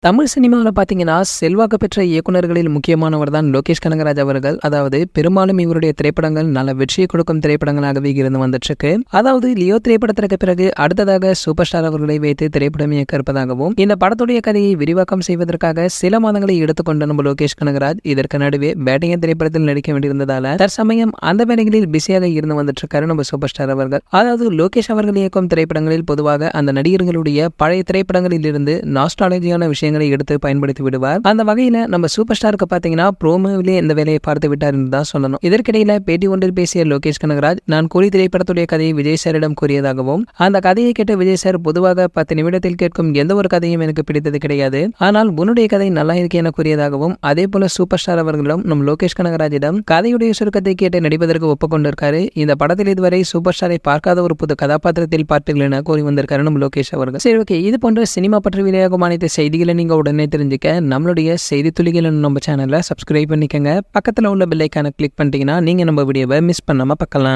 தமிழ் சினிமாவில் பார்த்தீங்கன்னா செல்வாக்கு பெற்ற இயக்குனர்களில் முக்கியமானவர் தான் லோகேஷ் கனகராஜ் அவர்கள். அதாவது பெரும்பாலும் இவருடைய திரைப்படங்கள் நல்ல வெற்றியை கொடுக்கும் திரைப்படங்களாகவே இருந்து வந்துட்டு இருக்கு. அதாவது லியோ திரைப்படத்திற்கு பிறகு அடுத்ததாக சூப்பர் ஸ்டார் அவர்களை வைத்து திரைப்படம் இயக்க இருப்பதாகவும் இந்த படத்துடைய கதையை விரிவாக்கம் செய்வதற்காக சில மாதங்களை எடுத்துக்கொண்ட நம்ம லோகேஷ் கனகராஜ் இதற்கு நடுவே பேட்டிங் திரைப்படத்தில் நடிக்க வேண்டியிருந்ததால தற்சமயம் அந்த வேலைகளில் பிஸியாக இருந்து வந்துட்டு இருக்காரு நம்ம சூப்பர் ஸ்டார் அவர்கள். அதாவது லோகேஷ் அவர்கள் இயக்கும் திரைப்படங்களில் பொதுவாக அந்த நடிகர்களுடைய பழைய திரைப்படங்களில் இருந்து நாஸ்டாலஜியான விஷயங்களை எடுத்து பயன்படுத்தி விடுவார். அந்த வகையில நம்ம சூப்பர் ஸ்டாருக்கு பாத்தீங்கன்னா ப்ரோமோவிலே இந்த வேலையை பார்த்து விட்டார் என்று தான் சொல்லணும். இதற்கிடையில பேட்டி ஒன்றில் பேசிய லோகேஷ் கனகராஜ், நான் கூலி திரைப்படத்துடைய கதையை விஜய் சாரிடம் கூறியதாகவும் அந்த கதையை கேட்ட விஜய் சார் பொதுவாக 10 நிமிடத்தில் கேட்கும் எந்த ஒரு கதையும் எனக்கு பிடித்தது கிடையாது, ஆனால் உன்னுடைய கதை நல்லா இருக்கு என கூறியதாகவும் அதே போல சூப்பர் ஸ்டார் அவர்களும் நம் லோகேஷ் கனகராஜிடம் கதையுடைய சுருக்கத்தை கேட்டு நடிப்பதற்கு ஒப்புக்கொண்டிருக்காரு. இந்த படத்தில் இதுவரை சூப்பர் ஸ்டாரை பார்க்காத ஒரு புது கதாபாத்திரத்தில் பார்த்தீர்கள் என கூறி வந்திருக்காரு நம்ம லோகேஷ் அவர்கள். சரி, ஓகே, இது போன்ற சினிமா பற்றி வெளியாகும் அனைத்து செய்திகளை நீங்க உடனே தெரிஞ்சுக்க நம்மளுடைய செய்தி துளிகள் நம்ம சேனலை சப்ஸ்கிரைப் பண்ணிக்கங்க. பக்கத்தில் உள்ள பெல் ஐகானை கிளிக் பண்ணிட்டீங்கன்னா நீங்க நம்ம வீடியோவை மிஸ் பண்ணாம பார்க்கலாம்.